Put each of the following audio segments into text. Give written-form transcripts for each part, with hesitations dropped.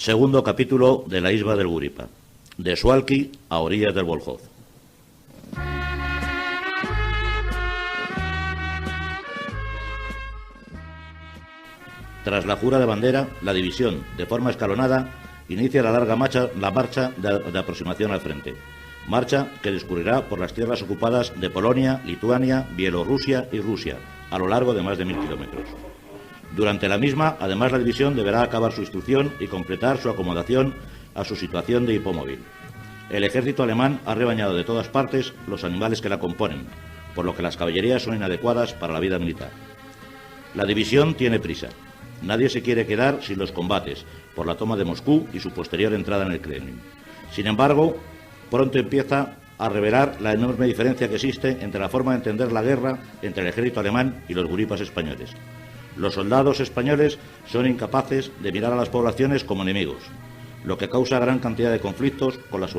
Segundo capítulo de la isla del Guripa, de Sualki a orillas del Volkhov. Tras la jura de bandera, la división, de forma escalonada, inicia la larga marcha de aproximación al frente. Marcha que discurrirá por las tierras ocupadas de Polonia, Lituania, Bielorrusia y Rusia, a lo largo de más de 1000 kilómetros. Durante la misma, además, la división deberá acabar su instrucción y completar su acomodación a su situación de hipomóvil. El ejército alemán ha rebañado de todas partes los animales que la componen, por lo que las caballerías son inadecuadas para la vida militar. La división tiene prisa. Nadie se quiere quedar sin los combates por la toma de Moscú y su posterior entrada en el Kremlin. Sin embargo, pronto empieza a revelar la enorme diferencia que existe entre la forma de entender la guerra entre el ejército alemán y los guripas españoles. Los soldados españoles son incapaces de mirar a las poblaciones como enemigos, lo que causa gran cantidad de conflictos con las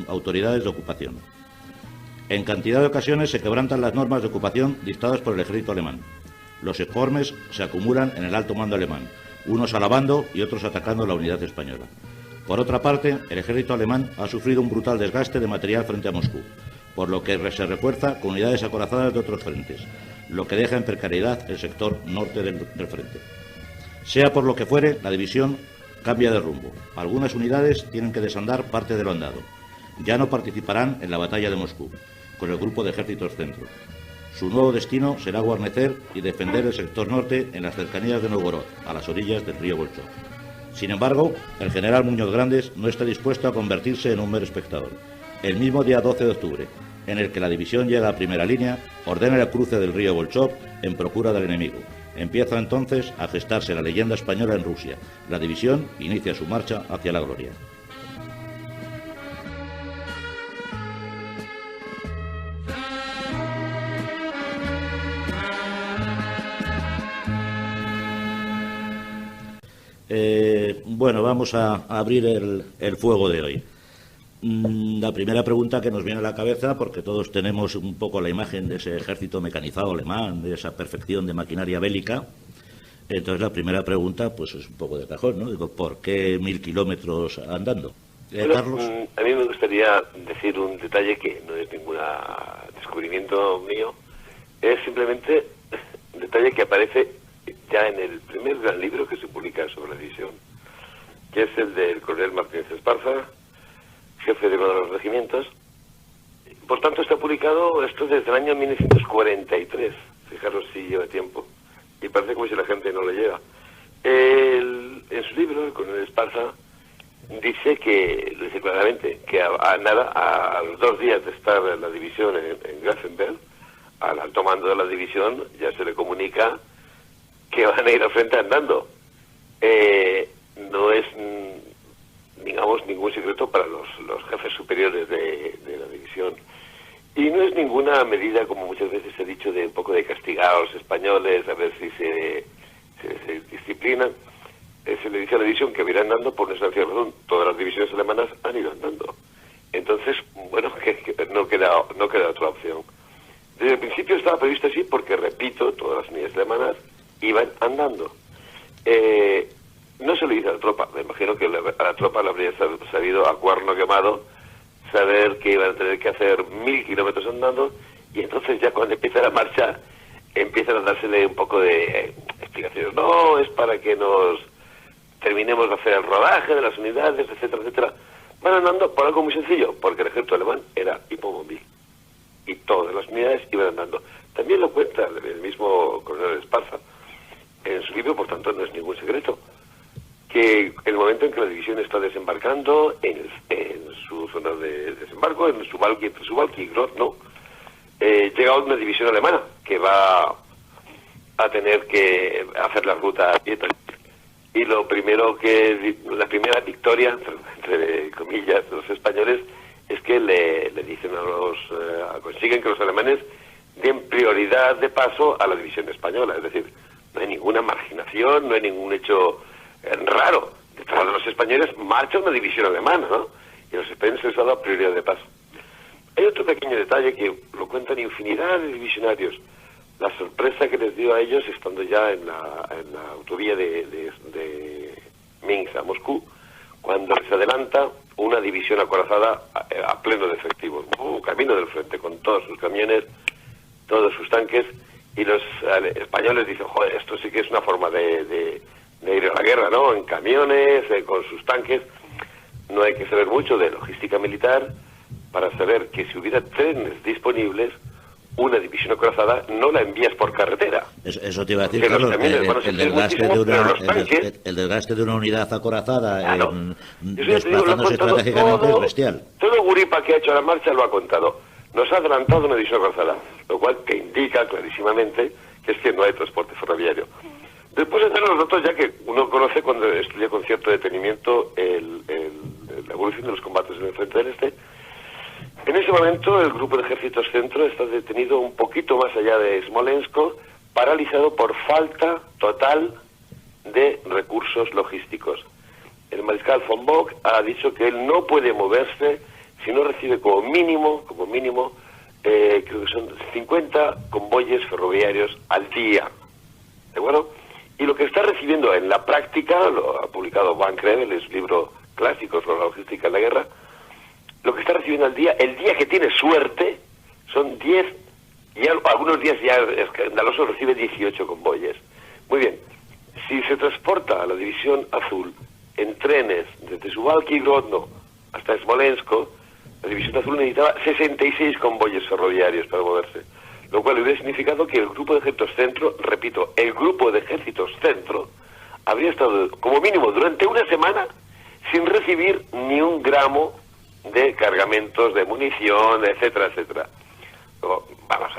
autoridades de ocupación. En cantidad de ocasiones se quebrantan las normas de ocupación dictadas por el ejército alemán. Los informes se acumulan en el alto mando alemán, unos alabando y otros atacando la unidad española. Por otra parte, el ejército alemán ha sufrido un brutal desgaste de material frente a Moscú, por lo que se refuerza con unidades acorazadas de otros frentes, lo que deja en precariedad el sector norte del frente. Sea por lo que fuere, la división cambia de rumbo. Algunas unidades tienen que desandar parte de lo andado. Ya no participarán en la batalla de Moscú, con el grupo de ejércitos centro. Su nuevo destino será guarnecer y defender el sector norte en las cercanías de Novgorod, a las orillas del río Volkhov. Sin embargo, el general Muñoz Grandes no está dispuesto a convertirse en un mero espectador. El mismo día 12 de octubre, en el que la división llega a primera línea, ordena el cruce del río Volkhov en procura del enemigo. Empieza entonces a gestarse la leyenda española en Rusia. La división inicia su marcha hacia la gloria. Bueno, vamos a abrir el fuego de hoy. La primera pregunta que nos viene a la cabeza, porque todos tenemos un poco la imagen de ese ejército mecanizado alemán, de esa perfección de maquinaria bélica. Entonces la primera pregunta pues es un poco de cajón, ¿no? Digo, ¿por qué 1000 kilómetros andando? Bueno, Carlos. A mí me gustaría decir un detalle que no es ningún descubrimiento mío, es simplemente un detalle que aparece ya en el primer gran libro que se publica sobre la división, que es el del coronel Martínez Esparza, jefe de uno de los regimientos. Por tanto, está publicado esto desde el año 1943. Fijaros si lleva tiempo. Y parece como si la gente no lo lleva. En su libro, el coronel Esparza dice que, lo dice claramente, que a los 2 días de estar en la división en Grafenberg, al alto mando de la división ya se le comunica que van a ir al frente andando. No es, digamos, ningún secreto para los jefes superiores de la división. Y no es ninguna medida, como muchas veces he dicho, de un poco de castigar a los españoles, a ver si se disciplinan. Se le dice a la división que va a ir andando por una sencilla razón. Todas las divisiones alemanas han ido andando. Entonces, bueno, que no queda otra opción. Desde el principio estaba previsto así porque, repito, todas las unidades alemanas iban andando. No se lo dice a la tropa. Me imagino que a la tropa le habría sabido a cuerno quemado saber que iban a tener que hacer 1000 kilómetros andando, y entonces ya cuando empieza la marcha empiezan a dársele un poco de explicaciones. No, es para que nos terminemos de hacer el rodaje de las unidades, etcétera, etcétera. Van andando por algo muy sencillo, porque el ejército alemán era hipomóvil y todas las unidades iban andando. También lo cuenta el mismo coronel Esparza en su libro, por tanto no es ningún secreto, que el momento en que la división está desembarcando en su zona de desembarco, en Suwałki, entre Suwałki y Grodno, llega una división alemana que va a tener que hacer la ruta a pie. Y la primera victoria, entre comillas, de los españoles, es que le dicen consiguen que los alemanes den prioridad de paso a la división española. Es decir, no hay ninguna marginación, no hay ningún hecho raro. Detrás de los españoles marcha una división alemana, ¿no? Y a los españoles les ha dado prioridad de paso. Hay otro pequeño detalle que lo cuentan infinidad de divisionarios. La sorpresa que les dio a ellos estando ya en la autovía de Minsk a Moscú, cuando les adelanta una división acorazada a pleno de efectivos, camino del frente, con todos sus camiones, todos sus tanques, y los españoles dicen, joder, esto sí que es una forma de ir a la guerra, ¿no? En camiones, con sus tanques. No hay que saber mucho de logística militar para saber que si hubiera trenes disponibles, una división acorazada no la envías por carretera. Eso te iba a decir, Carlos, el desgaste de una unidad acorazada desplazándose estratégicamente es bestial. Todo Guripa que ha hecho la marcha lo ha contado. Nos ha adelantado una división acorazada, lo cual te indica clarísimamente que es que no hay transporte ferroviario. Después están los datos ya que uno conoce cuando estudia con cierto detenimiento la evolución de los combates en el frente del Este. En ese momento el grupo de ejércitos centro está detenido un poquito más allá de Smolensk, paralizado por falta total de recursos logísticos. El mariscal von Bock ha dicho que él no puede moverse si no recibe como mínimo, creo que son 50 convoyes ferroviarios al día. ¿De acuerdo? Y lo que está recibiendo en la práctica, lo ha publicado Van Krevel, es un libro clásico sobre la logística en la guerra, lo que está recibiendo al día, el día que tiene suerte, son 10, y algunos días ya escandaloso recibe 18 convoyes. Muy bien, si se transporta a la División Azul en trenes desde Suwałki y Grodno hasta Smolensk, la División Azul necesitaba 66 convoyes ferroviarios para moverse, lo cual hubiera significado que el grupo de ejércitos centro, repito, el grupo de ejércitos centro, habría estado como mínimo durante una semana sin recibir ni un gramo de cargamentos, de munición, etcétera, etcétera. Luego, vamos,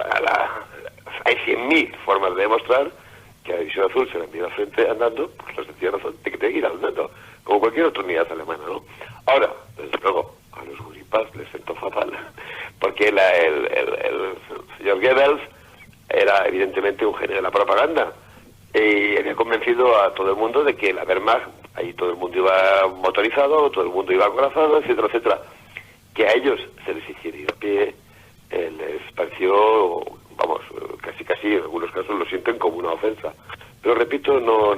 hay 100.000 formas de demostrar que a la División Azul se la envía al frente andando, pues los de tierra razón, tiene que ir andando, como cualquier otra unidad alemana, ¿no? Ahora, desde luego, a los Guripas les sentó fatal, porque el señor Goebbels era evidentemente un genio de la propaganda, y había convencido a todo el mundo de que la Wehrmacht, ahí todo el mundo iba motorizado, todo el mundo iba acorazado, etcétera, etcétera, que a ellos se les hiciera ir a pie, les pareció, vamos, casi en algunos casos lo sienten como una ofensa. Pero repito, no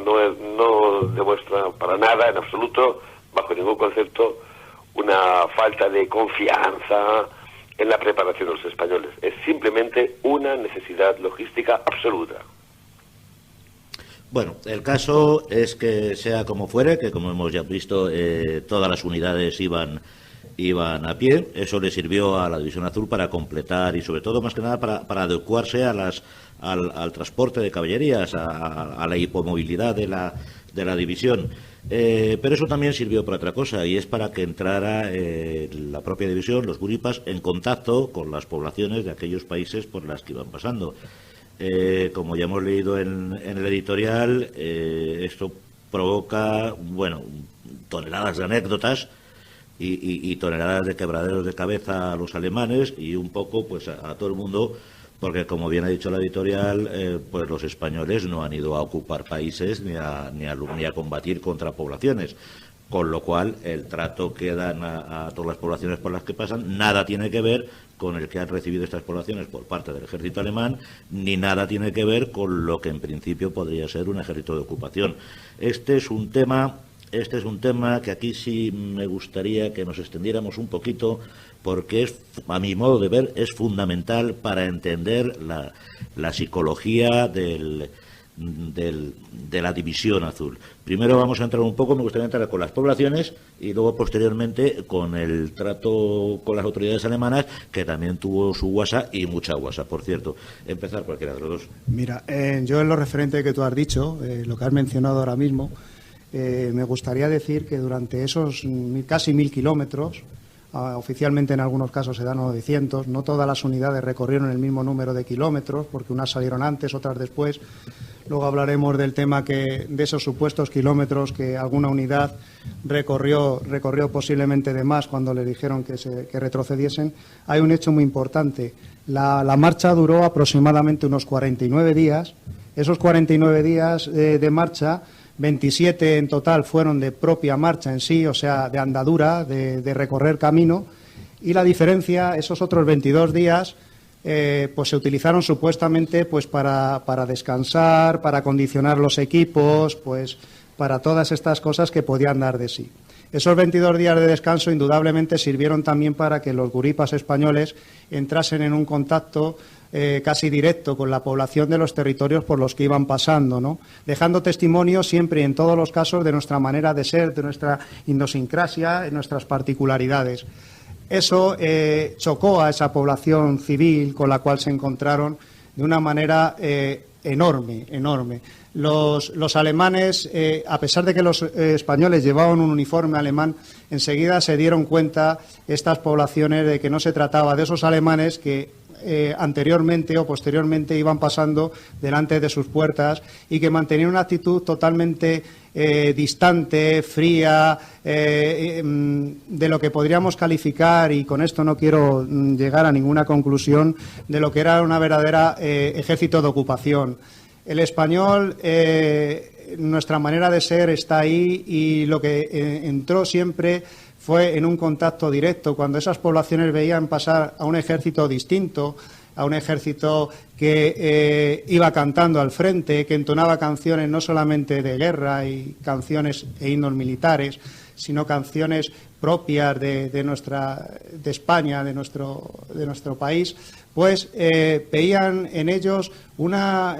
demuestra para nada, en absoluto, bajo ningún concepto, una falta de confianza en la preparación de los españoles. Es simplemente una necesidad logística absoluta. Bueno, el caso es que sea como fuere, que como hemos ya visto, todas las unidades iban a pie. Eso le sirvió a la División Azul para completar y sobre todo, más que nada, para adecuarse al transporte de caballerías, a la hipomovilidad de la división. Pero eso también sirvió para otra cosa, y es para que entrara la propia división, los Guripas, en contacto con las poblaciones de aquellos países por las que iban pasando. Como ya hemos leído en el editorial, esto provoca, bueno, toneladas de anécdotas y toneladas de quebraderos de cabeza a los alemanes y un poco pues a todo el mundo, porque como bien ha dicho la editorial, pues los españoles no han ido a ocupar países ni a combatir contra poblaciones, con lo cual el trato que dan a todas las poblaciones por las que pasan nada tiene que ver con el que han recibido estas poblaciones por parte del ejército alemán, ni nada tiene que ver con lo que en principio podría ser un ejército de ocupación. Este es un tema que aquí sí me gustaría que nos extendiéramos un poquito, porque es, a mi modo de ver, es fundamental para entender la psicología de la División Azul. Primero vamos a entrar un poco, me gustaría entrar con las poblaciones y luego posteriormente con el trato con las autoridades alemanas, que también tuvo su guasa y mucha guasa, por cierto. Empezar cualquiera de los dos. Mira, yo en lo referente que tú has dicho, lo que has mencionado ahora mismo, me gustaría decir que durante esos casi 1.000 kilómetros, oficialmente en algunos casos se dan 900, no todas las unidades recorrieron el mismo número de kilómetros, porque unas salieron antes, otras después. Luego hablaremos del tema de esos supuestos kilómetros que alguna unidad recorrió posiblemente de más cuando le dijeron que retrocediesen. Hay un hecho muy importante. La marcha duró aproximadamente unos 49 días. Esos 49 días de marcha, 27 en total fueron de propia marcha en sí, o sea, de andadura, de recorrer camino, y la diferencia, esos otros 22 días, pues se utilizaron supuestamente pues para descansar, para acondicionar los equipos, pues para todas estas cosas que podían dar de sí. Esos 22 días de descanso indudablemente sirvieron también para que los guripas españoles entrasen en un contacto casi directo con la población de los territorios por los que iban pasando, ¿no? Dejando testimonio siempre y en todos los casos de nuestra manera de ser, de nuestra idiosincrasia, de nuestras particularidades. Eso chocó a esa población civil con la cual se encontraron de una manera enorme. Los alemanes, a pesar de que los españoles llevaban un uniforme alemán, enseguida se dieron cuenta estas poblaciones de que no se trataba de esos alemanes que anteriormente o posteriormente iban pasando delante de sus puertas y que mantenían una actitud totalmente distante, fría, de lo que podríamos calificar, y con esto no quiero llegar a ninguna conclusión, de lo que era una verdadera ejército de ocupación. El español, nuestra manera de ser está ahí, y lo que entró siempre fue en un contacto directo. Cuando esas poblaciones veían pasar a un ejército distinto, a un ejército que iba cantando al frente, que entonaba canciones no solamente de guerra y canciones e himnos militares, sino canciones propias de España, de nuestro país, pues veían en ellos una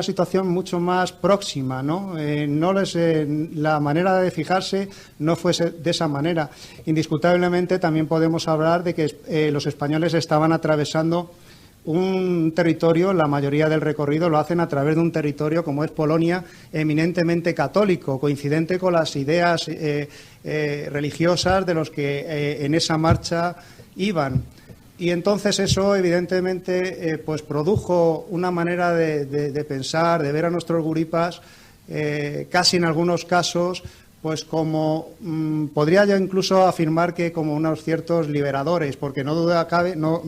situación mucho más próxima, ¿no? La manera de fijarse no fuese de esa manera. Indiscutablemente también podemos hablar de que los españoles estaban atravesando un territorio, la mayoría del recorrido lo hacen a través de un territorio como es Polonia, eminentemente católico, coincidente con las ideas religiosas de los que en esa marcha iban. Y entonces eso evidentemente pues produjo una manera de pensar, de ver a nuestros guripas, casi en algunos casos, pues como podría yo incluso afirmar que como unos ciertos liberadores, porque no duda cabe, no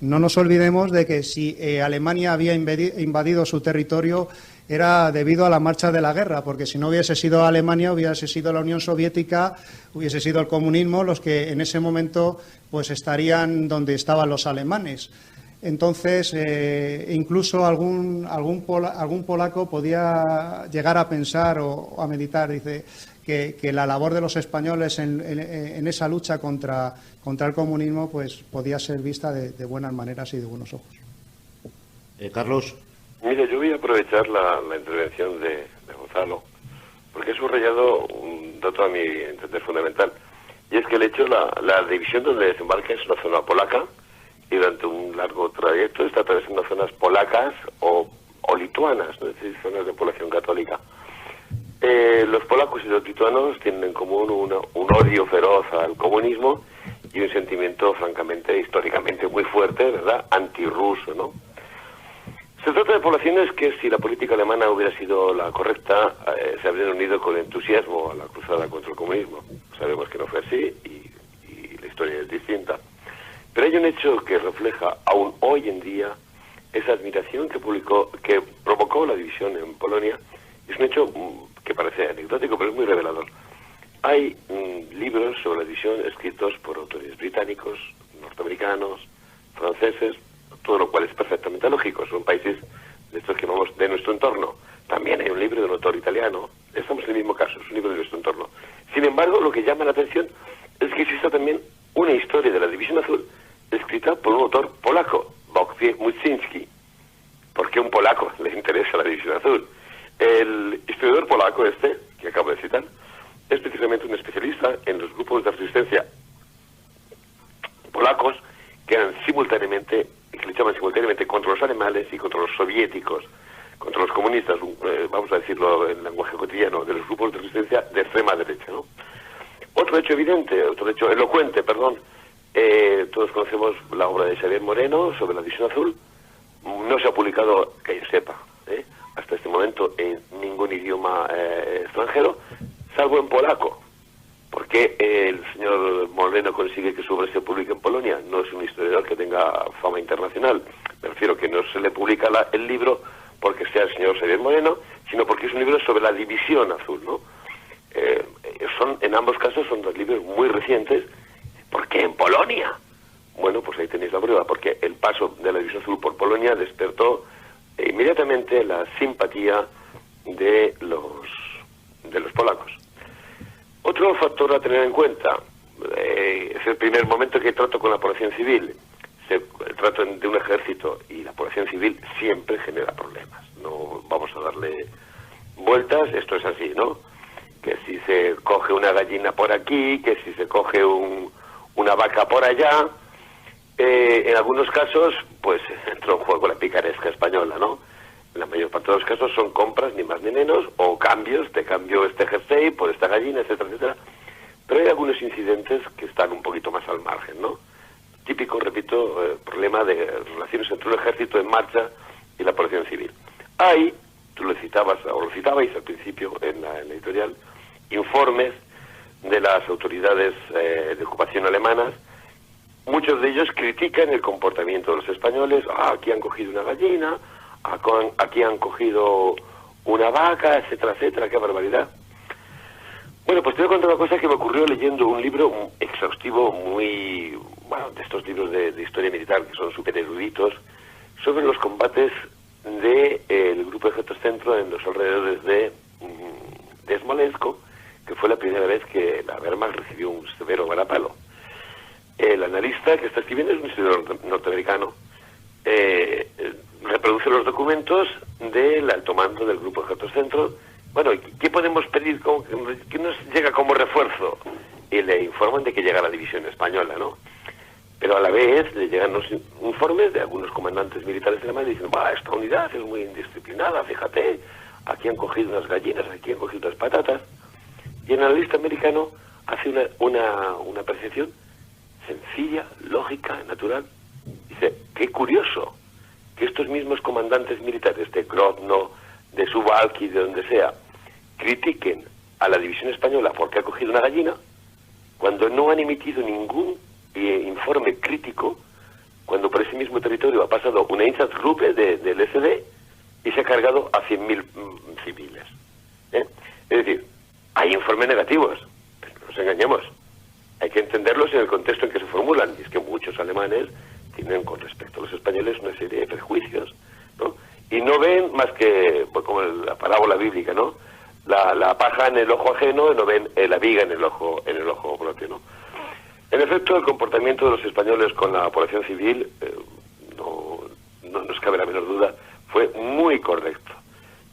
nos olvidemos de que si Alemania había invadido su territorio era debido a la marcha de la guerra, porque si no hubiese sido Alemania, hubiese sido la Unión Soviética, hubiese sido el comunismo los que en ese momento pues estarían donde estaban los alemanes. Entonces, incluso algún polaco podía llegar a pensar o a meditar, dice, que la labor de los españoles en esa lucha contra el comunismo pues podía ser vista de buenas maneras y de buenos ojos. Carlos. Mire, yo voy a aprovechar la intervención de Gonzalo, porque he subrayado un dato a mi entender fundamental, y es que el hecho, la división donde desembarca es una zona polaca, y durante un largo trayecto está atravesando zonas polacas o lituanas, ¿no? Es decir, zonas de población católica. Los polacos y los lituanos tienen en común un odio feroz al comunismo y un sentimiento, francamente, históricamente muy fuerte, ¿verdad?, antirruso, ¿no? Se trata de poblaciones que, si la política alemana hubiera sido la correcta, se habrían unido con entusiasmo a la cruzada contra el comunismo. Sabemos que no fue así y la historia es distinta. Pero hay un hecho que refleja aún hoy en día esa admiración que provocó la división en Polonia. Es un hecho que parece anecdótico, pero es muy revelador. Hay libros sobre la división escritos por autores británicos, norteamericanos, franceses, todo lo cual es perfectamente lógico. Son países de estos que vamos de nuestro entorno. También hay un libro de un autor italiano. Estamos en el mismo caso, es un libro de nuestro entorno. Sin embargo, lo que llama la atención es que existe también una historia de la División Azul escrita por un autor polaco, Bogusław Muszynski. ¿Por qué a un polaco le interesa la División Azul? El historiador polaco que acabo de citar, es precisamente un especialista en los grupos de resistencia polacos que luchaban simultáneamente contra los alemanes y contra los soviéticos, contra los comunistas, vamos a decirlo en lenguaje cotidiano, de los grupos de resistencia de extrema derecha, ¿no? Otro hecho elocuente, todos conocemos la obra de Xavier Moreno sobre la División Azul. No se ha publicado, que yo sepa, hasta este momento en ningún idioma extranjero, salvo en polaco. ¿Por qué el señor Moreno consigue que su obra se publique en Polonia? No es un historiador que tenga fama internacional. Me refiero que no se le publica el libro porque sea el señor Xavier Moreno, sino porque es un libro sobre la División Azul, ¿no? En ambos casos son dos libros muy recientes. ¿Por qué en Polonia? Bueno, pues ahí tenéis la prueba, porque el paso de la División Azul por Polonia despertó inmediatamente la simpatía de los polacos. Otro factor a tener en cuenta es el primer momento que trato con la población civil. El trato de un ejército y la población civil siempre genera problemas. No vamos a darle vueltas, esto es así, ¿no? Que si se coge una gallina por aquí, que si se coge una vaca por allá, en algunos casos, pues entra en juego la picaresca española, ¿no? En la mayor parte de los casos son compras, ni más ni menos, o cambios, te cambio este jersey por esta gallina, etcétera, etcétera. Pero hay algunos incidentes que están un poquito más al margen, ¿no? Típico, repito, problema de relaciones entre un ejército en marcha y la población civil. Hay, tú lo citabas, o lo citabais al principio en la editorial, informes de las autoridades de ocupación alemanas. Muchos de ellos critican el comportamiento de los españoles. Aquí han cogido una gallina, aquí han cogido una vaca, etcétera, etcétera, qué barbaridad. Bueno, pues te voy a contar una cosa que me ocurrió leyendo un libro exhaustivo, muy, bueno, de estos libros de historia militar que son súper eruditos, sobre los combates del Grupo de Ejército Centro en los alrededores de Smolensk, que fue la primera vez que la Wehrmacht recibió un severo varapalo. El analista que está escribiendo es un historiador norteamericano. Reproduce los documentos del alto mando del Grupo de Ejército Centro. Bueno, ¿qué podemos pedir? ¿Qué nos llega como refuerzo? Y le informan de que llega la división española, ¿no? Pero a la vez le llegan los informes de algunos comandantes militares alemanes diciendo, esta unidad es muy indisciplinada, fíjate, aquí han cogido unas gallinas, aquí han cogido unas patatas. Y el analista americano hace una percepción sencilla, lógica, natural. Dice, qué curioso que estos mismos comandantes militares de Grodno, de Suwałki, de donde sea, critiquen a la división española porque ha cogido una gallina, cuando no han emitido ningún informe crítico, cuando por ese mismo territorio ha pasado una Einsatzgruppe del SD y se ha cargado a 100.000 civiles. Es decir, hay informes negativos, pero no nos engañemos. Hay que entenderlos en el contexto en que se formulan, y es que muchos alemanes tienen con respecto a los españoles una serie de prejuicios, ¿no? Y no ven más que, pues como la parábola bíblica, ¿no? La paja en el ojo ajeno, y no ven la viga en el ojo propio, ¿no? En efecto, el comportamiento de los españoles con la población civil, no nos cabe la menor duda, fue muy correcto.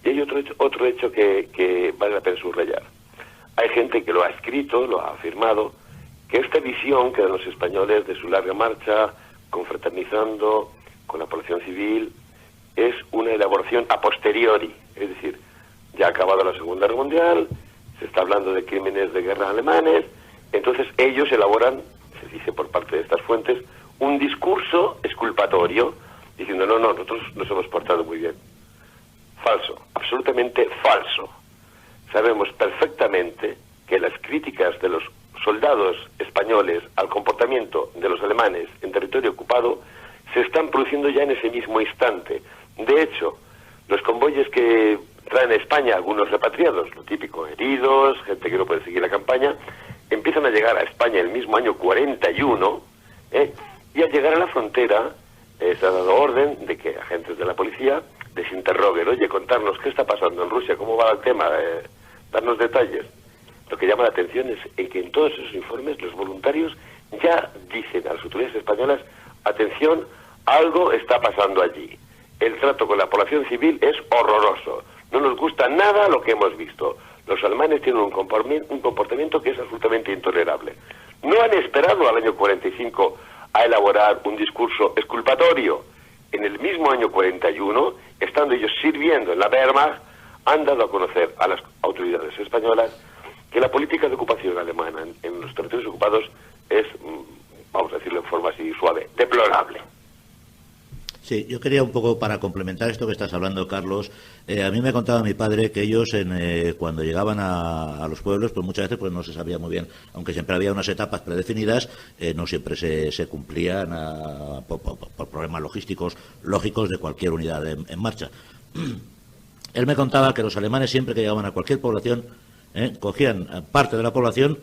Y hay otro hecho que vale la pena subrayar. Hay gente que lo ha escrito, lo ha afirmado, que esta visión que dan los españoles de su larga marcha, confraternizando con la población civil, es una elaboración a posteriori, es decir, ya ha acabado la Segunda Guerra Mundial, se está hablando de crímenes de guerra alemanes, entonces ellos elaboran, se dice por parte de estas fuentes, un discurso exculpatorio, diciendo, no, nosotros nos hemos portado muy bien. Falso, absolutamente falso. Sabemos perfectamente que las críticas de los soldados españoles al comportamiento de los alemanes en territorio ocupado se están produciendo ya en ese mismo instante. De hecho, los convoyes que traen a España algunos repatriados, lo típico, heridos, gente que no puede seguir la campaña, empiezan a llegar a España el mismo año 41, y al llegar a la frontera se ha dado orden de que agentes de la policía les interroguen, oye, contarnos qué está pasando en Rusia, cómo va el tema, darnos detalles. Lo que llama la atención es que en todos esos informes los voluntarios ya dicen a las autoridades españolas, atención, algo está pasando allí. El trato con la población civil es horroroso. No nos gusta nada lo que hemos visto. Los alemanes tienen un comportamiento que es absolutamente intolerable. No han esperado al año 45 a elaborar un discurso exculpatorio. En el mismo año 41, estando ellos sirviendo en la Wehrmacht, han dado a conocer a las autoridades españolas que la política de ocupación alemana en los territorios ocupados es, vamos a decirlo en forma así suave, deplorable. Sí, yo quería un poco, para complementar esto que estás hablando, Carlos, a mí me contaba mi padre que ellos cuando llegaban a los pueblos, pues muchas veces pues no se sabía muy bien, aunque siempre había unas etapas predefinidas, no siempre se cumplían por problemas logísticos lógicos de cualquier unidad en marcha. Él me contaba que los alemanes siempre que llegaban a cualquier población, cogían parte de la población,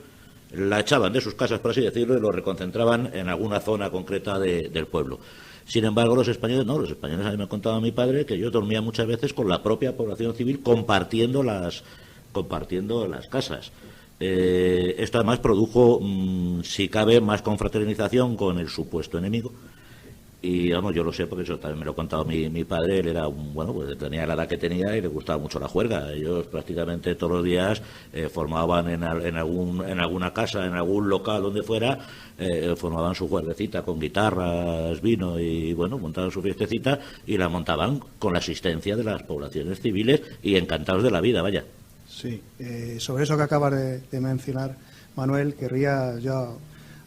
la echaban de sus casas, por así decirlo, y lo reconcentraban en alguna zona concreta del pueblo. Sin embargo, los españoles no, los españoles, a mí me contaba mi padre que yo dormía muchas veces con la propia población civil compartiendo las casas. Esto además produjo, si cabe, más confraternización con el supuesto enemigo. Y vamos, yo lo sé porque eso también me lo ha contado mi padre. Él era pues tenía la edad que tenía y le gustaba mucho la juerga. Ellos prácticamente todos los días formaban en alguna casa, en algún local, donde fuera, formaban su juerguecita con guitarras, vino y montaban su fiestecita y la montaban con la asistencia de las poblaciones civiles y encantados de la vida, vaya. Sí, sobre eso que acabas de mencionar, Manuel, querría yo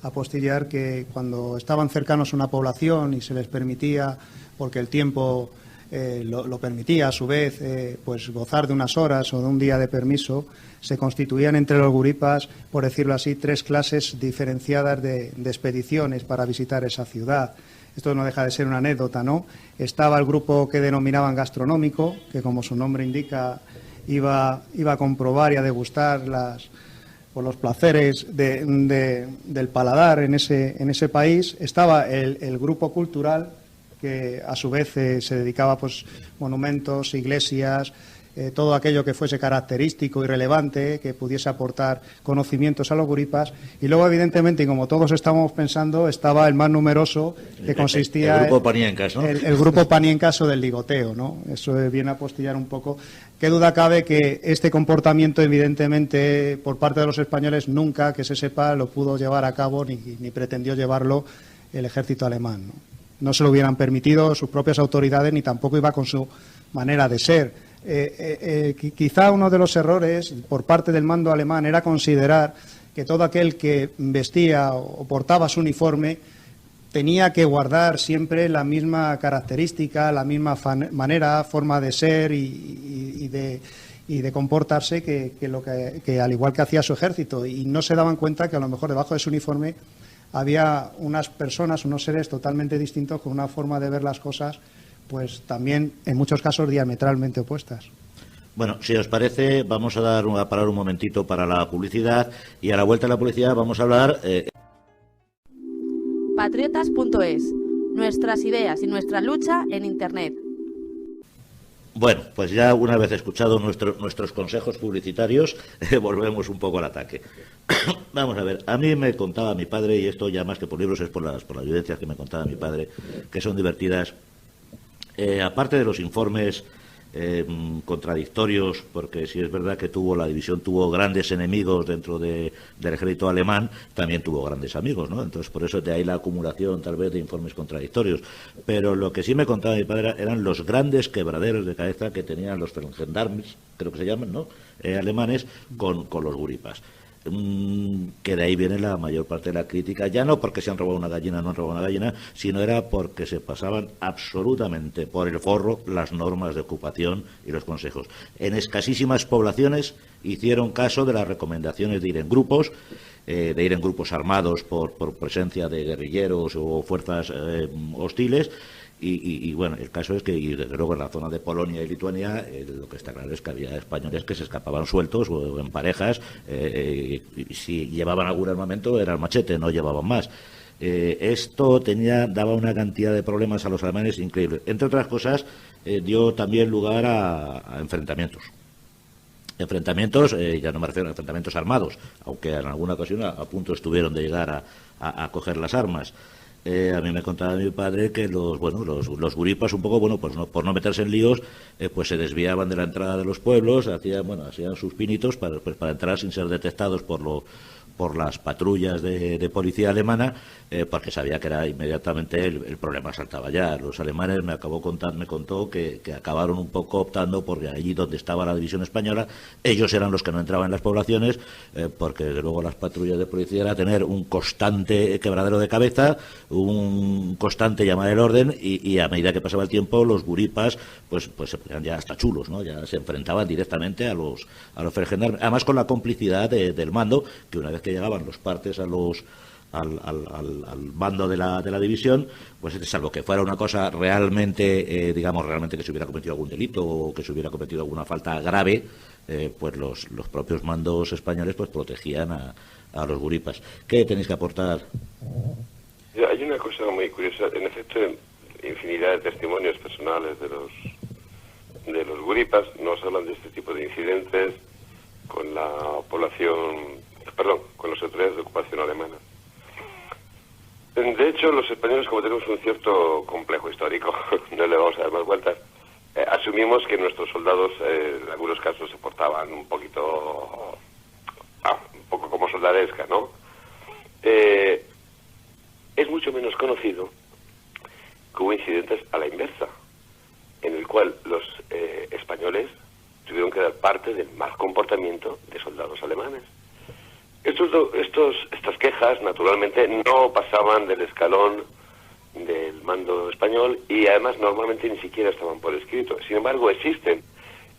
apostillar que cuando estaban cercanos a una población y se les permitía, porque el tiempo lo permitía a su vez, pues gozar de unas horas o de un día de permiso, se constituían entre los guripas, por decirlo así, 3 clases diferenciadas de expediciones para visitar esa ciudad. Esto no deja de ser una anécdota, ¿no? Estaba el grupo que denominaban gastronómico, que como su nombre indica iba a comprobar y a degustar los placeres del paladar en ese país. Estaba el grupo cultural, que a su vez se dedicaba pues monumentos, iglesias, todo aquello que fuese característico y relevante, que pudiese aportar conocimientos a los guripas. Y luego, evidentemente, y como todos estábamos pensando, estaba el más numeroso, que consistía el grupo Paniencas, ¿no? El grupo Paniencas o del ligoteo, ¿no? Eso viene a apostillar un poco. Qué duda cabe que este comportamiento, evidentemente, por parte de los españoles, nunca, que se sepa, lo pudo llevar a cabo ni pretendió llevarlo el ejército alemán, ¿no? No se lo hubieran permitido sus propias autoridades, ni tampoco iba con su manera de ser. Quizá uno de los errores por parte del mando alemán era considerar que todo aquel que vestía o portaba su uniforme tenía que guardar siempre la misma característica, la misma forma de ser y de comportarse que al igual que hacía su ejército, y no se daban cuenta que a lo mejor debajo de su uniforme había unas personas, unos seres totalmente distintos, con una forma de ver las cosas pues también en muchos casos diametralmente opuestas. Bueno, si os parece, vamos a parar un momentito para la publicidad, y a la vuelta de la publicidad vamos a hablar... Patriotas.es, nuestras ideas y nuestra lucha en Internet. Bueno, pues ya una vez escuchados nuestros consejos publicitarios, volvemos un poco al ataque. Vamos a ver, a mí me contaba mi padre, y esto ya más que por libros es por las vivencias que me contaba mi padre, que son divertidas. Aparte de los informes contradictorios, porque si es verdad que la división tuvo grandes enemigos dentro del ejército alemán, también tuvo grandes amigos, ¿no? Entonces, por eso de ahí la acumulación tal vez de informes contradictorios. Pero lo que sí me contaba mi padre eran los grandes quebraderos de cabeza que tenían los gendarmes, creo que se llaman, ¿no? Alemanes, con los guripas. Que de ahí viene la mayor parte de la crítica, ya no porque se han robado una gallina o no han robado una gallina, sino era porque se pasaban absolutamente por el forro las normas de ocupación y los consejos. En escasísimas poblaciones hicieron caso de las recomendaciones de ir en grupos, armados por presencia de guerrilleros o fuerzas hostiles. Y bueno, el caso es que, y desde luego en la zona de Polonia y Lituania, lo que está claro es que había españoles que se escapaban sueltos o en parejas, y si llevaban algún armamento era el machete, no llevaban más. Esto daba una cantidad de problemas a los alemanes increíbles. Entre otras cosas, dio también lugar a enfrentamientos. Ya no me refiero a enfrentamientos armados, aunque en alguna ocasión a punto estuvieron de llegar a coger las armas. A mí me contaba mi padre que los guripas un poco, pues por no meterse en líos, pues se desviaban de la entrada de los pueblos, hacían sus pinitos para entrar sin ser detectados por las patrullas de policía alemana, porque sabía que era inmediatamente el problema saltaba ya. Los alemanes me contó que acabaron un poco optando porque allí donde estaba la división española, ellos eran los que no entraban en las poblaciones, porque desde luego las patrullas de policía era tener un constante quebradero de cabeza, un constante llamar el orden, y a medida que pasaba el tiempo los guripas pues se ponían ya hasta chulos, ¿no? Ya se enfrentaban directamente a los gendarmes, además con la complicidad del mando, que una vez que llegaban los partes al mando de la división, pues salvo que fuera una cosa realmente, realmente que se hubiera cometido algún delito o que se hubiera cometido alguna falta grave, pues los propios mandos españoles pues protegían a los guripas. ¿Qué tenéis que aportar? Hay una cosa muy curiosa, en efecto, infinidad de testimonios personales de los guripas nos hablan de este tipo de incidentes, con la población, perdón, con las autoridades de ocupación alemanas. De hecho, los españoles, como tenemos un cierto complejo histórico, no le vamos a dar más vueltas, asumimos que nuestros soldados en algunos casos se portaban un poco como soldadesca, ¿no? Es mucho menos conocido que hubo incidentes a la inversa, en el cual los españoles tuvieron que dar parte del mal comportamiento de soldados alemanes. Estas quejas, naturalmente, no pasaban del escalón del mando español y además normalmente ni siquiera estaban por escrito. Sin embargo, existen.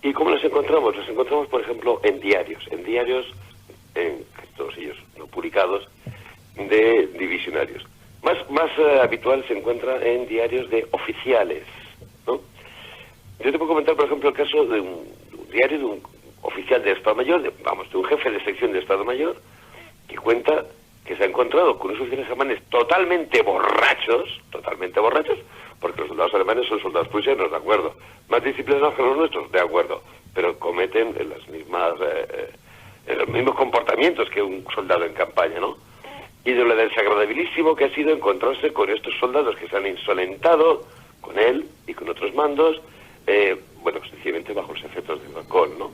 ¿Y cómo los encontramos? Los encontramos, por ejemplo, en diarios, todos ellos no publicados, de divisionarios. Más habitual se encuentra en diarios de oficiales, ¿no? Yo te puedo comentar, por ejemplo, el caso de un diario de un oficial de Estado Mayor, de un jefe de sección de Estado Mayor, que cuenta que se ha encontrado con unos oficiales alemanes totalmente borrachos, porque los soldados alemanes son soldados prusianos, de acuerdo, más disciplinados que los nuestros, de acuerdo, pero cometen los mismos comportamientos que un soldado en campaña, ¿no? Y de lo desagradabilísimo que ha sido encontrarse con estos soldados que se han insolentado con él y con otros mandos, sencillamente bajo los efectos del alcohol, ¿no?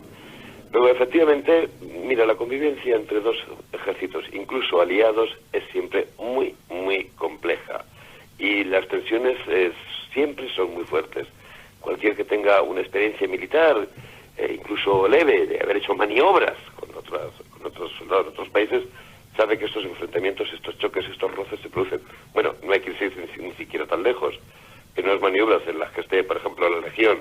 Luego, efectivamente, mira, la convivencia entre dos ejércitos, incluso aliados, es siempre muy, muy compleja. Y las tensiones siempre son muy fuertes. Cualquier que tenga una experiencia militar, incluso leve, de haber hecho maniobras con otros soldados de otros países, sabe que estos enfrentamientos, estos choques, estos roces se producen. Bueno, no hay que irse ni siquiera tan lejos. En unas maniobras en las que esté, por ejemplo, la Legión,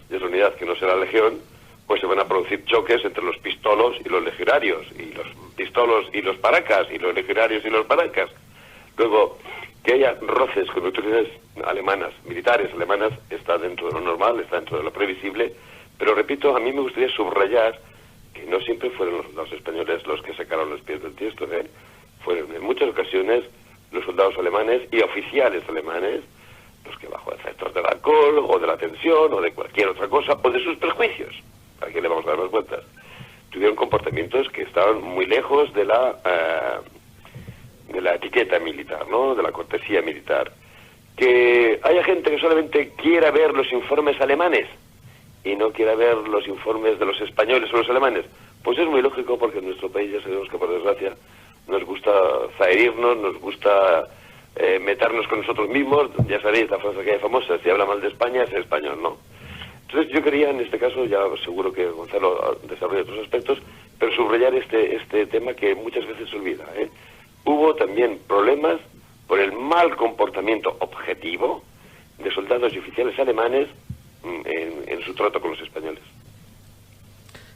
y es la unidad que no será la Legión, pues se van a producir choques entre los pistolos y los legionarios, y los pistolos y los paracas, y los legionarios y los paracas. Luego, que haya roces con autoridades alemanas, militares alemanas, está dentro de lo normal, está dentro de lo previsible, pero repito, a mí me gustaría subrayar que no siempre fueron los soldados españoles los que sacaron los pies del tiesto, fueron en muchas ocasiones los soldados alemanes y oficiales alemanes los que bajo efectos del alcohol o de la tensión o de cualquier otra cosa o de sus prejuicios, ¿para qué le vamos a dar más vueltas?, tuvieron comportamientos que estaban muy lejos de la etiqueta militar, ¿no?, de la cortesía militar. Que haya gente que solamente quiera ver los informes alemanes y no quiera ver los informes de los españoles o los alemanes, pues es muy lógico, porque en nuestro país ya sabemos que, por desgracia, nos gusta zaherirnos, nos gusta meternos con nosotros mismos. Ya sabéis la frase que hay famosa: si habla mal de España es español, ¿no? Entonces yo quería, en este caso, ya seguro que Gonzalo desarrolla otros aspectos, pero subrayar este tema que muchas veces se olvida, Hubo también problemas por el mal comportamiento objetivo de soldados y oficiales alemanes en su trato con los españoles.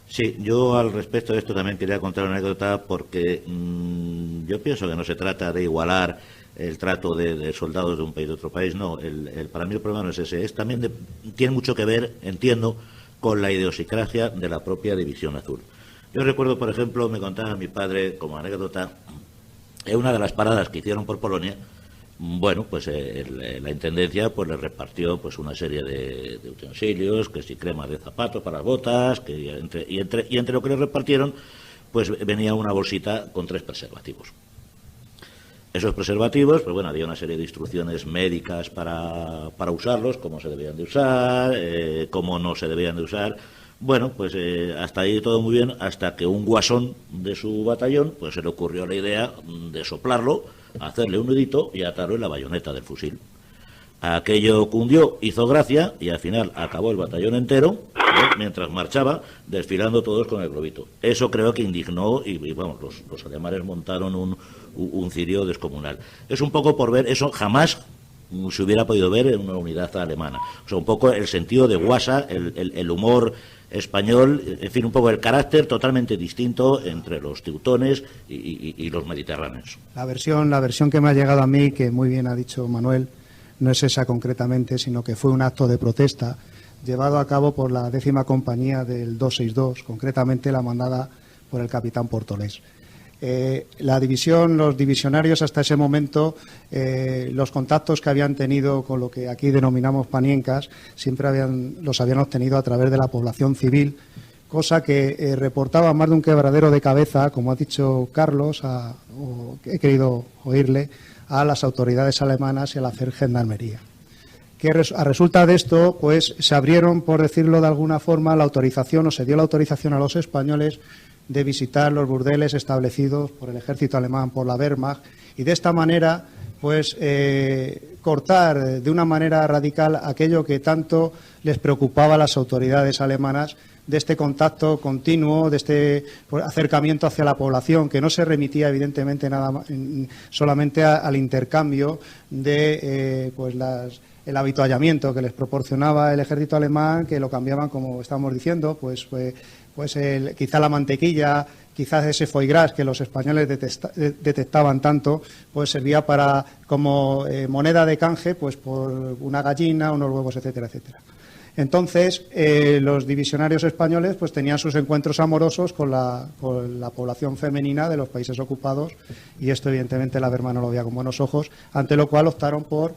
Sí, yo al respecto de esto también quería contar una anécdota, porque yo pienso que no se trata de igualar el trato de soldados de un país de otro país, no. Para mí el problema no es ese, tiene mucho que ver, entiendo, con la idiosincrasia de la propia División Azul. Yo recuerdo, por ejemplo, me contaba mi padre como anécdota, en una de las paradas que hicieron por Polonia, pues la intendencia pues le repartió pues una serie de utensilios, que si crema de zapatos para las botas, y entre lo que le repartieron pues venía una bolsita con 3 preservativos. Esos preservativos, pues bueno, había una serie de instrucciones médicas para usarlos, cómo se debían de usar, cómo no se debían de usar. Bueno, pues hasta ahí todo muy bien, hasta que un guasón de su batallón pues se le ocurrió la idea de soplarlo, hacerle un nudito y atarlo en la bayoneta del fusil. Aquello cundió, hizo gracia, y al final acabó el batallón entero, mientras marchaba, desfilando todos con el globito. Eso creo que indignó, y vamos, los alemanes montaron un cirio descomunal. Es un poco por ver, eso jamás se hubiera podido ver en una unidad alemana. O sea, un poco el sentido de guasa, el humor español, en fin, un poco el carácter totalmente distinto entre los teutones y los mediterráneos. La versión que me ha llegado a mí, que muy bien ha dicho Manuel, no es esa concretamente, sino que fue un acto de protesta llevado a cabo por la 10ª compañía del 262, concretamente la mandada por el capitán Portolés. La división, los divisionarios hasta ese momento, los contactos que habían tenido con lo que aquí denominamos paniencas, siempre los habían obtenido a través de la población civil, cosa que reportaba más de un quebradero de cabeza, como ha dicho Carlos, o he querido oírle, a las autoridades alemanas y a la gendarmería. Que a resulta de esto, pues se abrieron, por decirlo de alguna forma, la autorización, o se dio la autorización a los españoles de visitar los burdeles establecidos por el ejército alemán, por la Wehrmacht, y de esta manera, pues cortar de una manera radical aquello que tanto les preocupaba a las autoridades alemanas, de este contacto continuo, de este acercamiento hacia la población, que no se remitía evidentemente solamente al intercambio de el habituallamiento que les proporcionaba el ejército alemán, que lo cambiaban, como estamos diciendo, quizá la mantequilla, quizás ese foie gras que los españoles detectaban tanto, pues servía como moneda de canje, pues por una gallina, unos huevos, etcétera, etcétera. Entonces, los divisionarios españoles pues tenían sus encuentros amorosos con la población femenina de los países ocupados, y esto evidentemente la Wehrmacht no lo veía con buenos ojos, ante lo cual optaron por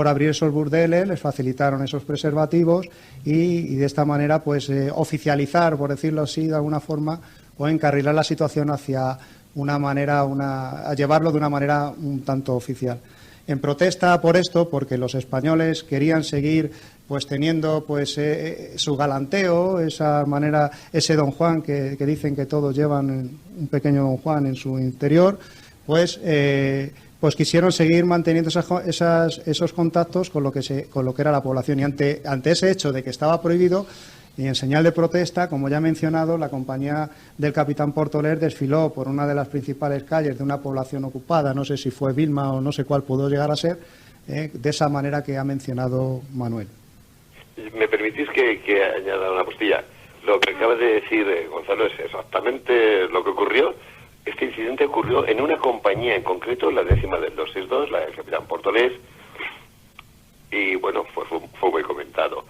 abrir esos burdeles, les facilitaron esos preservativos y de esta manera pues oficializar, por decirlo así, de alguna forma, o encarrilar la situación hacia a llevarlo de una manera un tanto oficial. En protesta por esto, porque los españoles querían seguir pues teniendo pues su galanteo, esa manera, ese Don Juan que dicen que todos llevan un pequeño Don Juan en su interior, pues quisieron seguir manteniendo esos contactos con lo que era la población, y ante ese hecho de que estaba prohibido, y en señal de protesta, como ya he mencionado, la compañía del capitán Portoler desfiló por una de las principales calles de una población ocupada, no sé si fue Vilma o no sé cuál pudo llegar a ser, de esa manera que ha mencionado Manuel. ¿Me permitís que añada una postilla? Lo que acaba de decir Gonzalo es exactamente lo que ocurrió. Este incidente ocurrió en una compañía en concreto, la 10ª del 262, la del capitán Portolés, y bueno, fue muy comentado.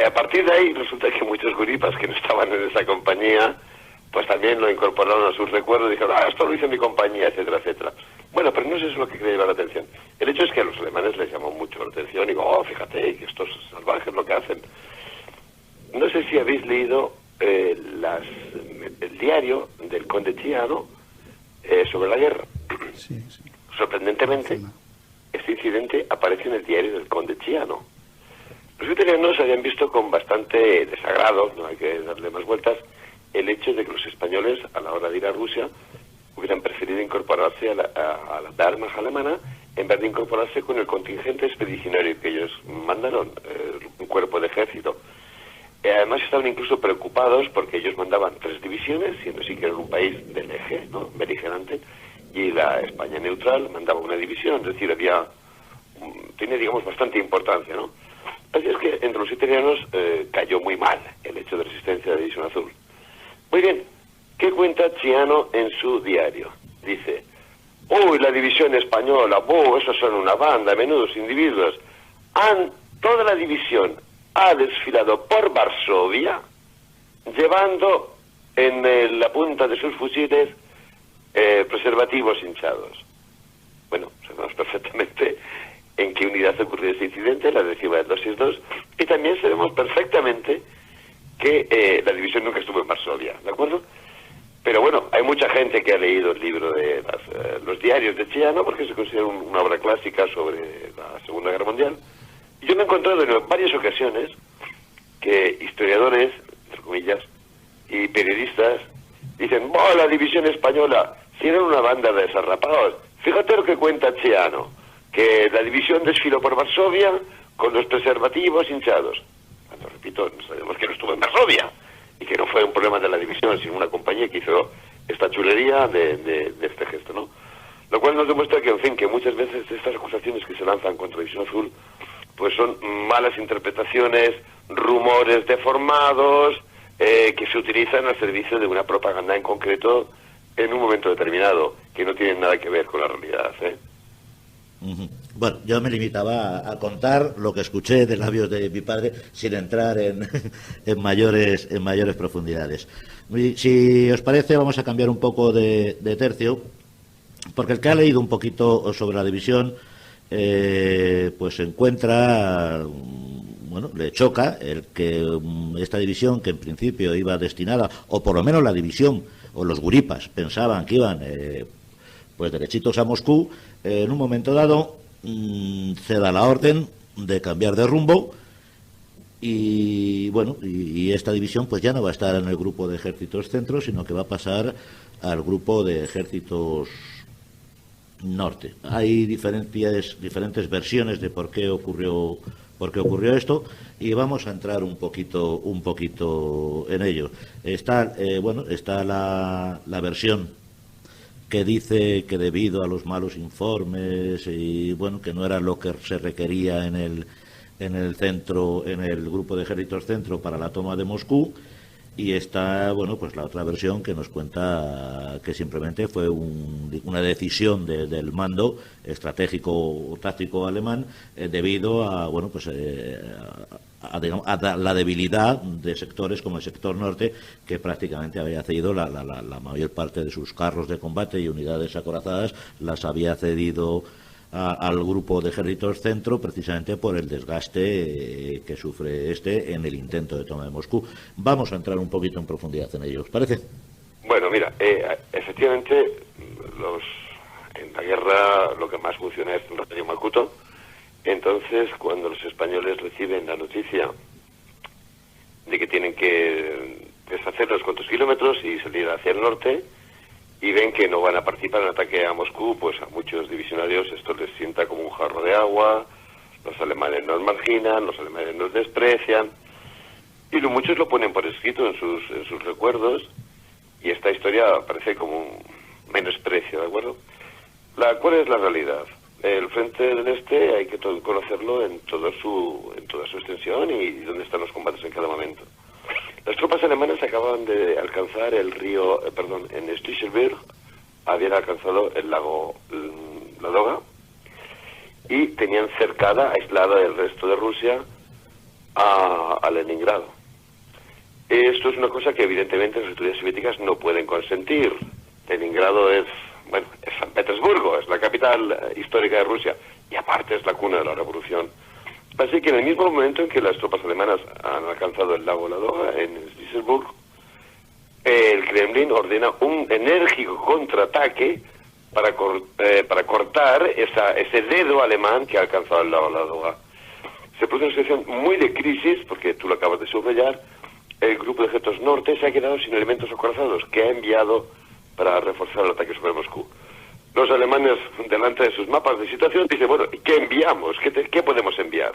A partir de ahí resulta que muchos guripas que no estaban en esa compañía pues también lo incorporaron a sus recuerdos y dijeron, esto lo hizo mi compañía, etcétera, etcétera. Bueno, pero no es eso lo que quería llevar la atención. El hecho es que a los alemanes les llamó mucho la atención y digo, fíjate, que estos salvajes lo que hacen. No sé si habéis leído el diario del conde Chiano sobre la guerra. Sí, sí. Sorprendentemente, este incidente aparece en el diario del conde Chiano. Los italianos habían visto con bastante desagrado, no hay que darle más vueltas, el hecho de que los españoles, a la hora de ir a Rusia, hubieran preferido incorporarse a la Wehrmacht alemana en vez de incorporarse con el contingente expedicionario que ellos mandaron, un cuerpo de ejército. Además estaban incluso preocupados porque ellos mandaban 3 divisiones, siendo así que era un país del eje, ¿no?, beligerante, y la España neutral mandaba una división, es decir, tiene, digamos, bastante importancia, ¿no? Así es que entre los italianos cayó muy mal el hecho de resistencia de la División Azul. Muy bien, ¿qué cuenta Chiano en su diario? Dice, uy, la división española, esos son una banda, menudos individuos. Toda la división ha desfilado por Varsovia, llevando en la punta de sus fusiles preservativos hinchados. Bueno, sabemos perfectamente en qué unidad ocurrió este incidente, la 10ª del 262, y también sabemos perfectamente que la división nunca estuvo en Varsovia, ¿de acuerdo? Pero bueno, hay mucha gente que ha leído el libro de los diarios de Chiano, porque se considera una obra clásica sobre la Segunda Guerra Mundial. Y yo me he encontrado en varias ocasiones que historiadores, entre comillas, y periodistas dicen, la división española, si eran una banda de desarrapados. Fíjate lo que cuenta Chiano, que la división desfiló por Varsovia con los preservativos hinchados. Cuando, repito, sabemos que no estuvo en Varsovia y que no fue un problema de la división, sino una compañía que hizo esta chulería de este gesto, ¿no? Lo cual nos demuestra que, en fin, que muchas veces estas acusaciones que se lanzan contra la División Azul pues son malas interpretaciones, rumores deformados, que se utilizan al servicio de una propaganda en concreto en un momento determinado, que no tienen nada que ver con la realidad, ¿eh? Bueno, yo me limitaba a contar lo que escuché de labios de mi padre sin entrar en mayores profundidades. Si os parece, vamos a cambiar un poco de tercio, porque el que ha leído un poquito sobre la división pues se encuentra bueno, le choca el que esta división, que en principio iba destinada, o por lo menos la división, o los guripas, pensaban que iban pues derechitos a Moscú, en un momento dado se da la orden de cambiar de rumbo. Y bueno, y esta división pues ya no va a estar en el grupo de ejércitos centro, sino que va a pasar al grupo de ejércitos norte. Hay diferentes versiones de por qué ocurrió esto, y vamos a entrar un poquito en ello. Está la versión que dice que debido a los malos informes y bueno, que no era lo que se requería en el centro, en el grupo de ejércitos centro para la toma de Moscú, y está, bueno, pues la otra versión que nos cuenta que simplemente fue una decisión del mando estratégico o táctico alemán debido a, bueno, pues a la debilidad de sectores como el sector norte, que prácticamente había cedido la mayor parte de sus carros de combate y unidades acorazadas, las había cedido al grupo de ejércitos centro, precisamente por el desgaste que sufre en el intento de toma de Moscú. Vamos a entrar un poquito en profundidad en ello, ¿os parece? Bueno, mira, efectivamente, en la guerra lo que más funciona es un rayo macuto. Entonces, cuando los españoles reciben la noticia de que tienen que deshacer los cuantos kilómetros y salir hacia el norte, y ven que no van a participar en el ataque a Moscú, pues a muchos divisionarios esto les sienta como un jarro de agua. Los alemanes nos marginan, los alemanes nos desprecian, y muchos lo ponen por escrito en sus recuerdos, y esta historia parece como un menosprecio, ¿de acuerdo? ¿Cuál es la realidad? El frente del este hay que conocerlo en toda su extensión y dónde están los combates en cada momento. Las tropas alemanas acaban de alcanzar el río, en Stichelberg habían alcanzado el lago Ladoga y tenían cercada, aislada del resto de Rusia, a Leningrado. Esto es una cosa que evidentemente las autoridades soviéticas no pueden consentir. Leningrado es San Petersburgo, es la capital histórica de Rusia, y aparte es la cuna de la revolución. Así que en el mismo momento en que las tropas alemanas han alcanzado el lago Ladoga, en Stisselburg, el Kremlin ordena un enérgico contraataque para cortar ese dedo alemán que ha alcanzado el lago Ladoga. Se produce una situación muy de crisis, porque tú lo acabas de subrayar. El grupo de ejércitos norte se ha quedado sin elementos acorazados que ha enviado para reforzar el ataque sobre Moscú. Los alemanes, delante de sus mapas de situación, dicen, bueno, ¿qué enviamos? ¿Qué podemos enviar?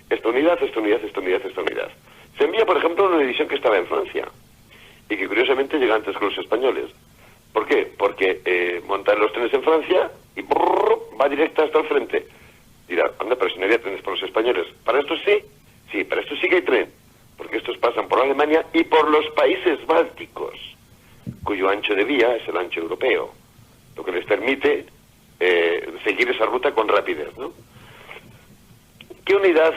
Esta unidad, esta unidad, esta unidad, esta unidad. Se envía, por ejemplo, una división que estaba en Francia y que curiosamente llega antes que los españoles. ¿Por qué? Porque montan los trenes en Francia y va directa hasta el frente. Dirá, anda, pero si no había trenes para los españoles. ¿Para esto sí? Sí, para esto sí que hay tren. Porque estos pasan por Alemania y por los países bálticos, cuyo ancho de vía es el ancho europeo, lo que les permite seguir esa ruta con rapidez, ¿no? ¿Qué unidad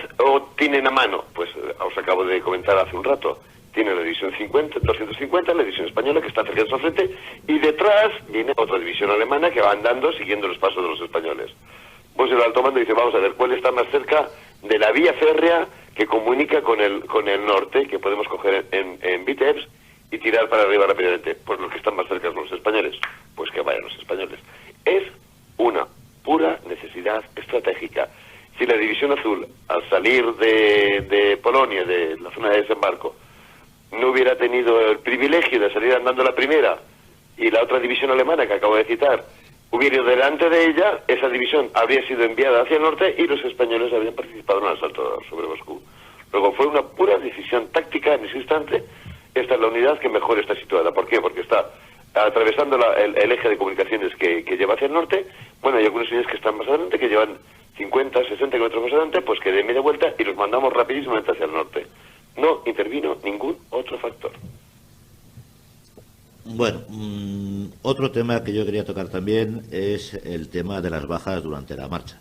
tienen a mano? Pues os acabo de comentar hace un rato. Tiene la división 250, la división española, que está cerca de su frente, y detrás viene otra división alemana que va andando siguiendo los pasos de los españoles. Pues el alto mando dice, vamos a ver cuál está más cerca de la vía férrea que comunica con el norte, que podemos coger en Vitebsk y tirar para arriba rápidamente. Pues los que están más cerca son los españoles, pues que vayan los españoles. Es una pura necesidad estratégica. Si la división azul, al salir de Polonia, de la zona de desembarco, no hubiera tenido el privilegio de salir andando la primera, y la otra división alemana que acabo de citar hubiera ido delante de ella, esa división habría sido enviada hacia el norte y los españoles habrían participado en el asalto sobre Moscú. Luego fue una pura decisión táctica en ese instante. Esta es la unidad que mejor está situada. ¿Por qué? Porque está atravesando el eje de comunicaciones que lleva hacia el norte. Bueno, hay algunas unidades que están más adelante, que llevan 50, 60 kilómetros más adelante, pues que den media vuelta y los mandamos rapidísimamente hacia el norte. No intervino ningún otro factor. Bueno, otro tema que yo quería tocar también es el tema de las bajas durante la marcha.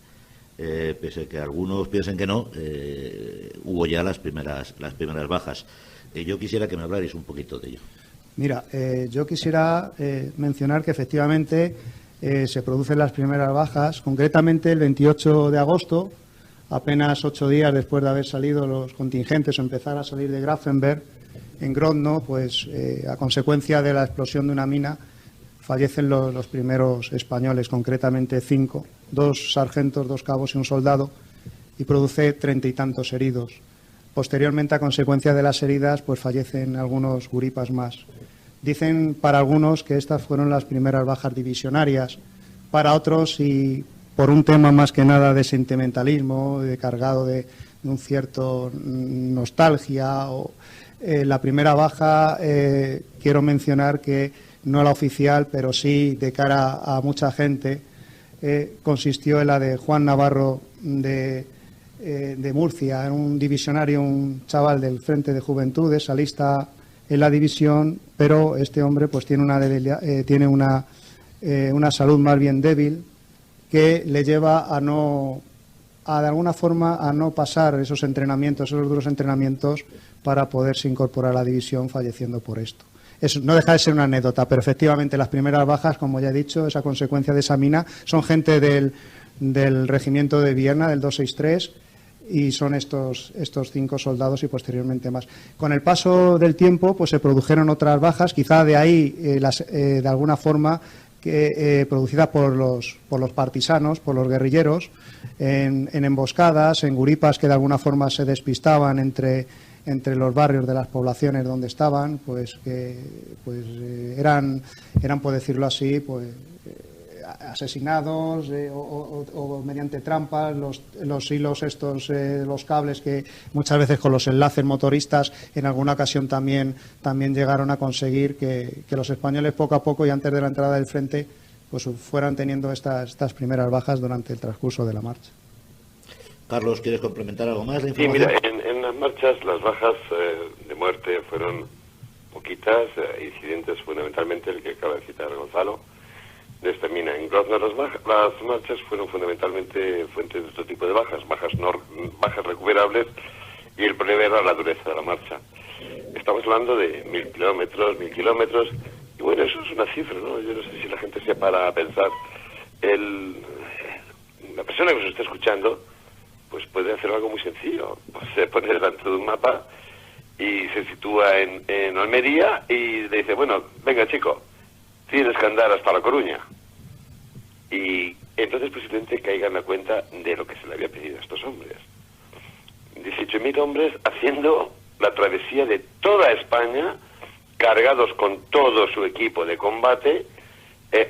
Pese a que algunos piensen que no, hubo ya las primeras bajas. Yo quisiera que me hablarais un poquito de ello. Mira, yo quisiera mencionar que efectivamente se producen las primeras bajas. Concretamente, el 28 de agosto apenas 8 días después de haber salido los contingentes o empezar a salir de Grafenberg, en Grodno, pues a consecuencia de la explosión de una mina, fallecen los primeros españoles, concretamente 5, 2 sargentos, 2 cabos y un soldado, y produce 30 y tantos heridos. Posteriormente, a consecuencia de las heridas, pues fallecen algunos guripas más. Dicen para algunos que estas fueron las primeras bajas divisionarias, para otros, y por un tema más que nada de sentimentalismo, de cargado de un cierto nostalgia, la primera baja, quiero mencionar que no la oficial, pero sí de cara a mucha gente, consistió en la de Juan Navarro de Murcia, un divisionario, un chaval del Frente de Juventudes, alista en la división, pero este hombre pues tiene una salud más bien débil que le lleva de alguna forma a no pasar esos duros entrenamientos para poderse incorporar a la división, falleciendo por esto. No deja de ser una anécdota, pero efectivamente las primeras bajas, como ya he dicho, es a consecuencia de esa mina. Son gente del regimiento de Vierna, del 263, y son estos 5 soldados y posteriormente más. Con el paso del tiempo, pues se produjeron otras bajas, quizá de ahí, de alguna forma, producidas por los partisanos, por los guerrilleros, en emboscadas, en guripas que de alguna forma se despistaban entre los barrios de las poblaciones donde estaban, eran, por decirlo así, asesinados o mediante trampas, los hilos estos, los cables que muchas veces con los enlaces motoristas en alguna ocasión también llegaron a conseguir que los españoles poco a poco y antes de la entrada del frente pues fueran teniendo estas primeras bajas durante el transcurso de la marcha. Carlos, ¿quieres complementar algo más? Sí, mira, en las marchas las bajas de muerte fueron poquitas, incidentes fundamentalmente el que acaba de citar Gonzalo, de esta mina. En Grodno las marchas fueron fundamentalmente fuentes de otro tipo de bajas bajas recuperables, y el problema era la dureza de la marcha. Estamos hablando de 1.000 kilómetros, y bueno, eso es una cifra, ¿no? Yo no sé si la gente se para a pensar. La persona que nos está escuchando pues puede hacer algo muy sencillo. Pues se pone delante de un mapa y se sitúa en Almería y le dice, bueno, venga chico, tienes que andar hasta La Coruña. Y entonces posiblemente caiga en la cuenta de lo que se le había pedido a estos hombres. 18.000 hombres haciendo la travesía de toda España, cargados con todo su equipo de combate,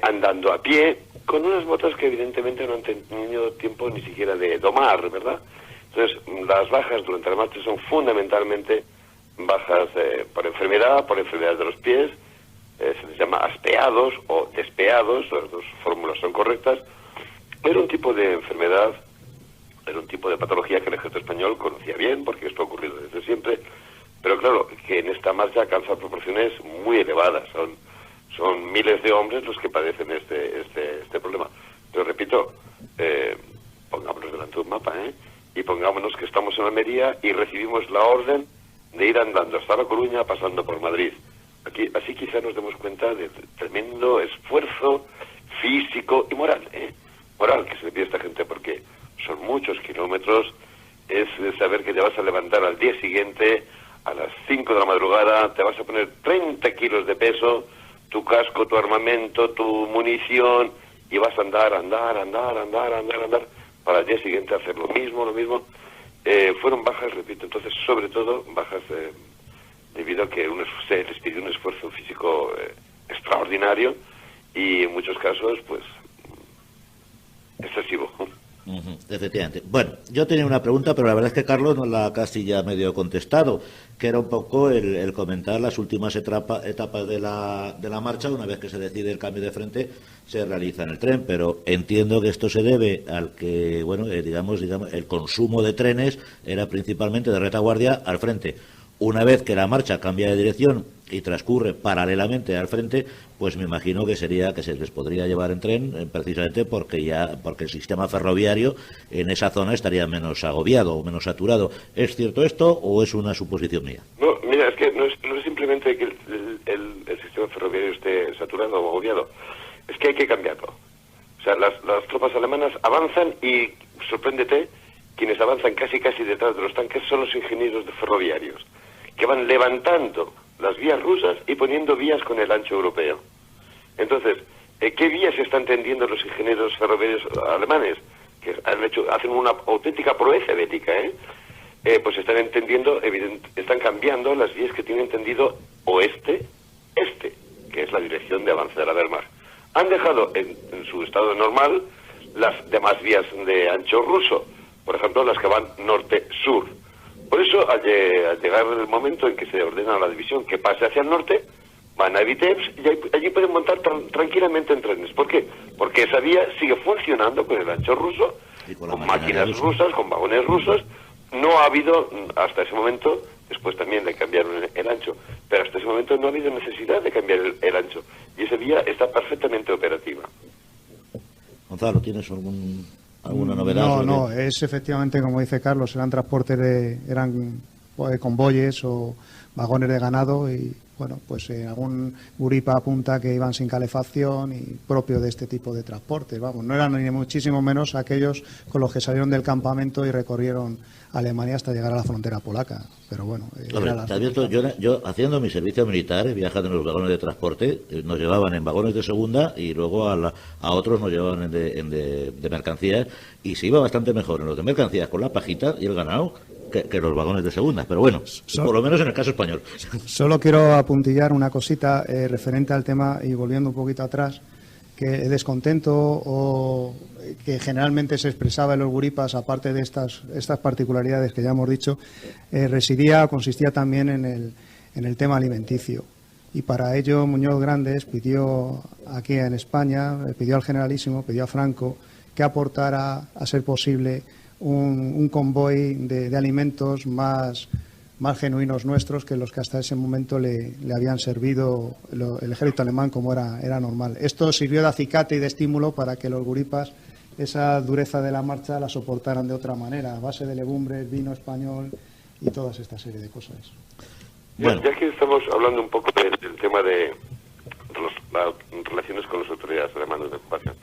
andando a pie, con unas botas que evidentemente no han tenido tiempo ni siquiera de domar, ¿verdad? Entonces, las bajas durante la marcha son fundamentalmente bajas por enfermedad de los pies, se les llama aspeados o despeados, las dos fórmulas son correctas. Era un tipo de enfermedad, era un tipo de patología que el ejército español conocía bien, porque esto ha ocurrido desde siempre, pero claro, que en esta marcha alcanza proporciones muy elevadas, son miles de hombres los que padecen este problema. Pero repito, pongámonos delante de un mapa, y pongámonos que estamos en Almería y recibimos la orden de ir andando hasta La Coruña, pasando por Madrid. Así quizá nos demos cuenta del tremendo esfuerzo físico y moral, moral que se le pide a esta gente, porque son muchos kilómetros, es saber que te vas a levantar al día siguiente a las 5 de la madrugada, te vas a poner 30 kilos de peso, tu casco, tu armamento, tu munición, y vas a andar, para el día siguiente hacer lo mismo. Fueron bajas, repito, entonces sobre todo bajas debido a que se les pidió un esfuerzo físico extraordinario y en muchos casos, pues, excesivo. Efectivamente. Bueno, yo tenía una pregunta, pero la verdad es que Carlos nos la casi ya medio contestado, que era un poco el comentar las últimas etapas de la marcha. Una vez que se decide el cambio de frente, se realiza en el tren, pero entiendo que esto se debe al que, bueno, digamos, el consumo de trenes era principalmente de retaguardia al frente. Una vez que la marcha cambia de dirección y transcurre paralelamente al frente, pues me imagino que sería que se les podría llevar en tren, precisamente porque el sistema ferroviario en esa zona estaría menos agobiado o menos saturado. ¿Es cierto esto o es una suposición mía? No, mira, es que no es simplemente que el sistema ferroviario esté saturado o agobiado, es que hay que cambiarlo. O sea, las tropas alemanas avanzan y sorpréndete quienes avanzan casi detrás de los tanques son los ingenieros ferroviarios, que van levantando las vías rusas y poniendo vías con el ancho europeo. Entonces, ¿qué vías están tendiendo los ingenieros ferroviarios alemanes? Que hacen una auténtica proeza bética, pues están entendiendo, están cambiando las vías que tienen tendido oeste-este, que es la dirección de avance de la Wehrmacht. Han dejado en su estado normal las demás vías de ancho ruso, por ejemplo, las que van norte-sur. Por eso, al llegar el momento en que se ordena a la división que pase hacia el norte, van a Vitebsk y allí pueden montar tranquilamente en trenes. ¿Por qué? Porque esa vía sigue funcionando con el ancho ruso, con máquinas rusas, con vagones rusos. No ha habido, hasta ese momento, después también le cambiaron el ancho, pero hasta ese momento no ha habido necesidad de cambiar el ancho. Y esa vía está perfectamente operativa. Gonzalo, ¿tienes alguna novedad? No, es efectivamente, como dice Carlos, eran transportes eran convoyes o vagones de ganado y, bueno, pues algún guripa apunta que iban sin calefacción y propio de este tipo de transportes. Vamos, no eran ni muchísimo menos aquellos con los que salieron del campamento y recorrieron Alemania hasta llegar a la frontera polaca. Pero bueno, yo haciendo mi servicio militar, viajando en los vagones de transporte, nos llevaban en vagones de segunda y luego a otros nos llevaban de mercancías, y se iba bastante mejor en los de mercancías con la pajita y el ganado que los vagones de segunda, pero bueno, por lo menos en el caso español. Solo quiero apuntillar una cosita referente al tema, y volviendo un poquito atrás, que el descontento o que generalmente se expresaba en los guripas, aparte de estas particularidades que ya hemos dicho, consistía también en el tema alimenticio. Y para ello Muñoz Grandes pidió aquí en España, pidió al Generalísimo, pidió a Franco que aportara, a ser posible, un convoy de alimentos más genuinos nuestros que los que hasta ese momento le habían servido el ejército alemán, como era normal. Esto sirvió de acicate y de estímulo para que los guripas esa dureza de la marcha la soportaran de otra manera, a base de legumbres, vino español y toda esta serie de cosas. Bueno. Ya que estamos hablando un poco del tema de las relaciones con las autoridades alemanas de ocupación,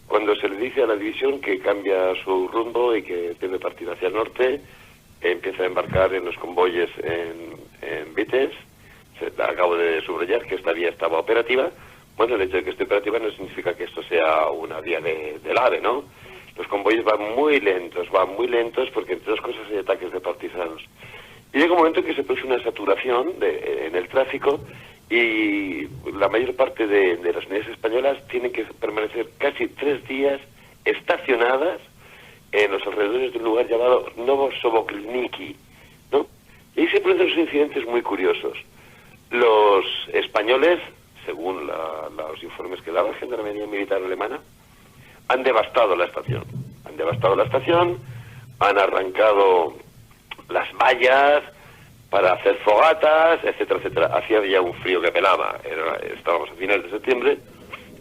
cuando se le dice a la división que cambia su rumbo y que debe partir hacia el norte, empieza a embarcar en los convoyes en Vitebsk. Acabo de subrayar que esta vía estaba operativa. Bueno, el hecho de que esté operativa no significa que esto sea una vía del AVE, ¿no? Los convoyes van muy lentos porque entre otras cosas hay ataques de partisanos. Y llega un momento en que se produce una saturación en el tráfico, y la mayor parte de las unidades españolas tienen que permanecer casi 3 días estacionadas en los alrededores de un lugar llamado Novosobokilniki, ¿no? Y ahí se producen unos incidentes muy curiosos. Los españoles, según los informes que daba la Gendarmería Militar Alemana, han devastado la estación. Han arrancado las vallas para hacer fogatas, etcétera, etcétera. Hacía ya un frío que pelaba. Estábamos a finales de septiembre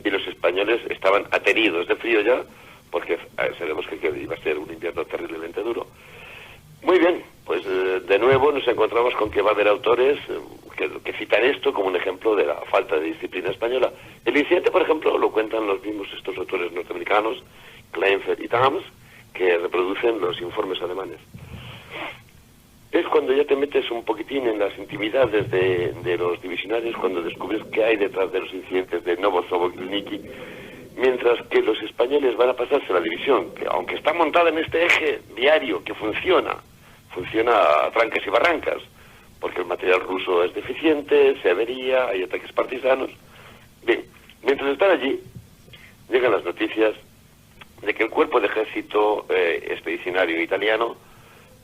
y los españoles estaban ateridos de frío ya, porque sabemos que iba a ser un invierno terriblemente duro. Muy bien, pues de nuevo nos encontramos con que va a haber autores que citan esto como un ejemplo de la falta de disciplina española. El incidente, por ejemplo, lo cuentan los mismos estos autores norteamericanos, Kleinfeld y Tams, que reproducen los informes alemanes. Es cuando ya te metes un poquitín en las intimidades de los divisionarios, cuando descubres qué hay detrás de los incidentes de Novosobokilniki, mientras que los españoles van a pasarse la división, que aunque está montada en este eje viario que funciona a trancas y barrancas, porque el material ruso es deficiente, se avería, hay ataques partisanos. Bien, mientras están allí, llegan las noticias de que el cuerpo de ejército expedicionario italiano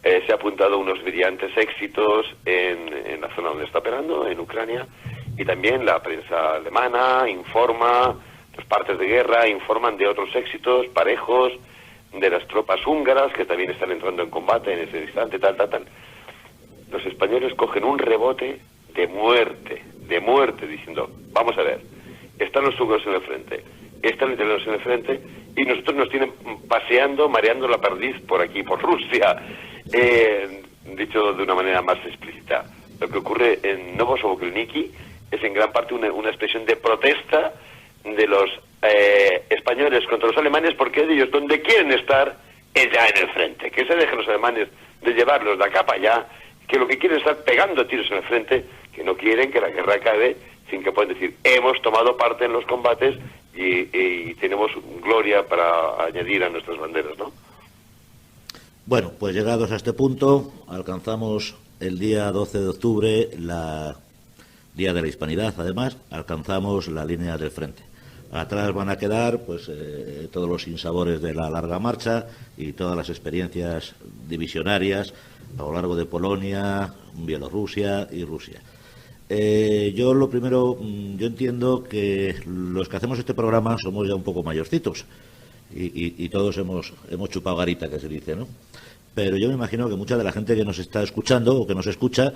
se ha apuntado a unos brillantes éxitos en la zona donde está operando, en Ucrania, y también la prensa alemana informa, las partes de guerra informan de otros éxitos parejos de las tropas húngaras que también están entrando en combate en ese instante, tal. Los españoles cogen un rebote de muerte, diciendo, vamos a ver, están los húngaros en el frente, están los italianos en el frente, y nosotros nos tienen paseando, mareando la perdiz por aquí, por Rusia. Dicho de una manera más explícita, lo que ocurre en Novosobokilniki es en gran parte una expresión de protesta de los españoles contra los alemanes, porque ellos donde quieren estar ya en el frente, que se dejen los alemanes de llevarlos de acá para allá, que lo que quieren es estar pegando tiros en el frente, que no quieren que la guerra acabe sin que puedan decir, hemos tomado parte en los combates y tenemos gloria para añadir a nuestras banderas, ¿no? Bueno, pues llegados a este punto, alcanzamos el día 12 de octubre, Día de la Hispanidad, además, alcanzamos la línea del frente. Atrás van a quedar pues todos los sinsabores de la larga marcha y todas las experiencias divisionarias a lo largo de Polonia, Bielorrusia y Rusia. Yo lo primero, yo entiendo que los que hacemos este programa somos ya un poco mayorcitos y todos hemos chupado garita, que se dice, ¿no? Pero yo me imagino que mucha de la gente que nos está escuchando o que nos escucha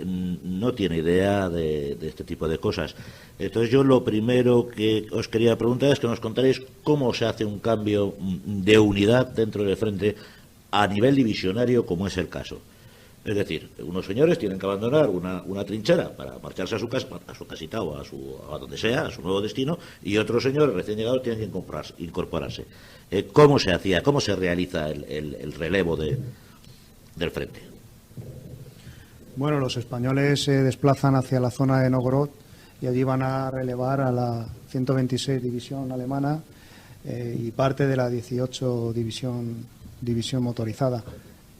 no tiene idea de este tipo de cosas. Entonces yo lo primero que os quería preguntar es que nos contaréis cómo se hace un cambio de unidad dentro del frente a nivel divisionario, como es el caso. Es decir, unos señores tienen que abandonar una trinchera para marcharse a su casa, a su casita o a donde sea, a su nuevo destino, y otros señores recién llegados tienen que incorporarse. ¿Cómo se hacía, cómo se realiza el relevo del frente? Bueno, los españoles se desplazan hacia la zona de Nóvgorod y allí van a relevar a la 126 División Alemana y parte de la 18 División Motorizada.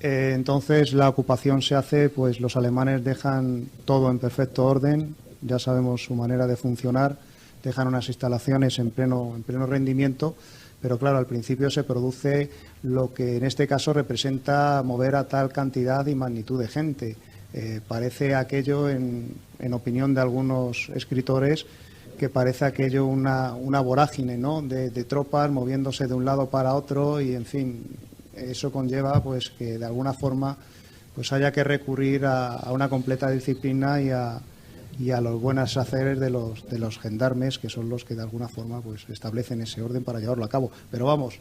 Entonces la ocupación se hace, pues los alemanes dejan todo en perfecto orden, ya sabemos su manera de funcionar, dejan unas instalaciones en pleno rendimiento, pero claro, al principio se produce lo que en este caso representa mover a tal cantidad y magnitud de gente. Parece aquello, en opinión de algunos escritores, que parece aquello una vorágine, ¿no?, de tropas moviéndose de un lado para otro y, en fin, eso conlleva pues que de alguna forma pues haya que recurrir a una completa disciplina y a los buenos haceres de los gendarmes, que son los que de alguna forma pues establecen ese orden para llevarlo a cabo. Pero vamos,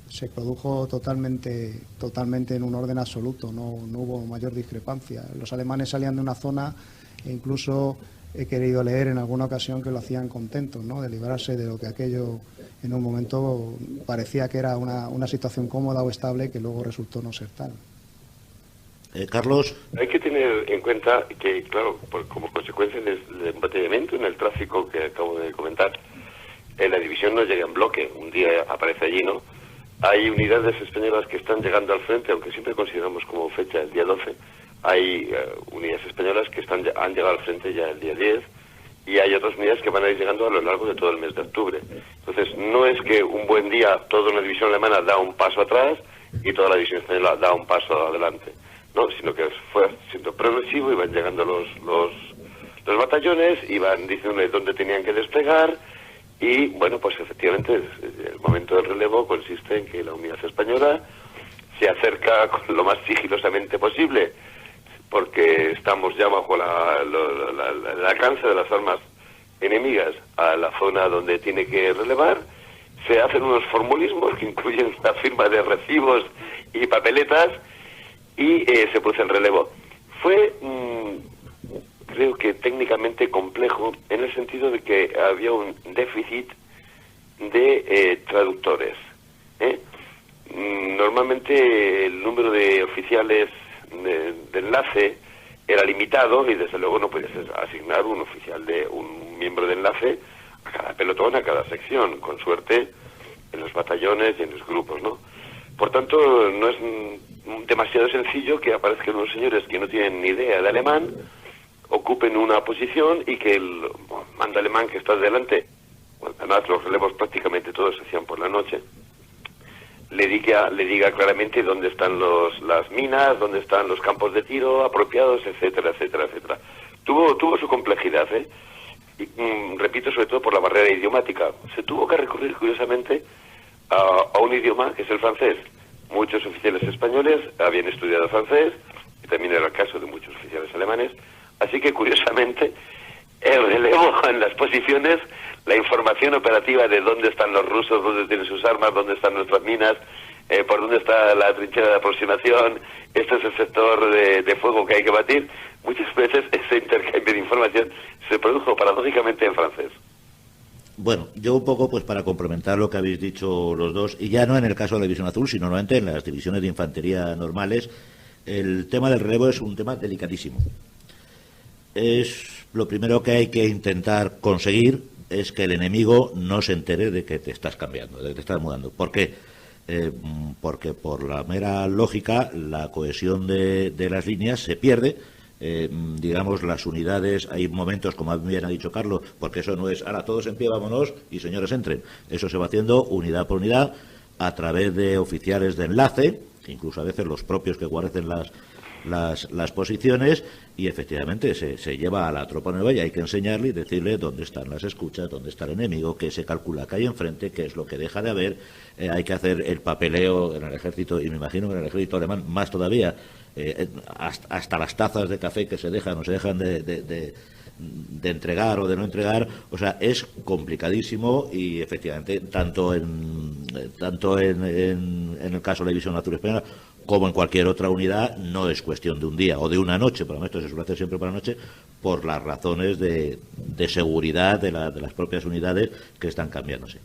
se produjo totalmente en un orden absoluto, no hubo mayor discrepancia. Los alemanes salían de una zona e incluso he querido leer en alguna ocasión que lo hacían contentos, ¿no?, de librarse de lo que aquello en un momento parecía que era una situación cómoda o estable, que luego resultó no ser tal. Carlos. Hay que tener en cuenta que, claro, como consecuencia del embotellamiento en el tráfico que acabo de comentar, la división no llega en bloque, un día aparece allí, ¿no? Hay unidades españolas que están llegando al frente, aunque siempre consideramos como fecha el día 12, hay unidades españolas que han llegado al frente ya el día 10, y hay otras unidades que van a ir llegando a lo largo de todo el mes de octubre. Entonces, no es que un buen día toda una división alemana da un paso atrás y toda la división española da un paso adelante, no, sino que fue siendo progresivo y van llegando los batallones y van diciéndole dónde tenían que desplegar y, bueno, pues efectivamente el momento del relevo consiste en que la unidad española se acerca lo más sigilosamente posible, porque estamos ya bajo el alcance de las armas enemigas a la zona donde tiene que relevar. Se hacen unos formulismos que incluyen la firma de recibos y papeletas y se produce el relevo. Fue, creo que técnicamente complejo, en el sentido de que había un déficit de traductores. Normalmente el número de oficiales de enlace era limitado y desde luego no podías asignar un miembro de enlace a cada pelotón, a cada sección, con suerte en los batallones y en los grupos, ¿no? Por tanto, no es demasiado sencillo que aparezcan unos señores que no tienen ni idea de alemán, ocupen una posición y que el mando alemán que está delante, bueno, además los relevos prácticamente todos se hacían por la noche, le diga claramente dónde están las minas, dónde están los campos de tiro apropiados, etcétera, etcétera, etcétera. Tuvo su complejidad, y, repito, sobre todo por la barrera idiomática. Se tuvo que recurrir, curiosamente, a un idioma que es el francés. Muchos oficiales españoles habían estudiado francés, y también era el caso de muchos oficiales alemanes, así que, curiosamente, el relevo en las posiciones, la información operativa de dónde están los rusos, dónde tienen sus armas, dónde están nuestras minas, por dónde está la trinchera de aproximación, este es el sector de fuego que hay que batir. Muchas veces ese intercambio de información se produjo paradójicamente en francés. Bueno, yo un poco pues para complementar lo que habéis dicho los dos, y ya no en el caso de la División Azul, sino normalmente en las divisiones de infantería normales, el tema del relevo es un tema delicadísimo. Es lo primero que hay que intentar conseguir es que el enemigo no se entere de que te estás cambiando, de que te estás mudando. ¿Por qué? Porque por la mera lógica la cohesión de las líneas se pierde. Digamos, las unidades, hay momentos, como bien ha dicho Carlos, porque eso no es, ahora todos en pie, vámonos, y señores entren. Eso se va haciendo unidad por unidad, a través de oficiales de enlace, incluso a veces los propios que guarden las posiciones, y efectivamente se lleva a la tropa nueva y hay que enseñarle y decirle dónde están las escuchas, dónde está el enemigo, qué se calcula que hay enfrente, qué es lo que deja de haber. Hay que hacer el papeleo en el ejército, y me imagino que en el ejército alemán más todavía, hasta las tazas de café que se dejan o se dejan de entregar o de no entregar, o sea, es complicadísimo. Y efectivamente tanto en el caso de la División Azul Española como en cualquier otra unidad no es cuestión de un día o de una noche, por lo menos esto se suele hacer siempre por la noche, por las razones de seguridad de las propias unidades que están cambiándose.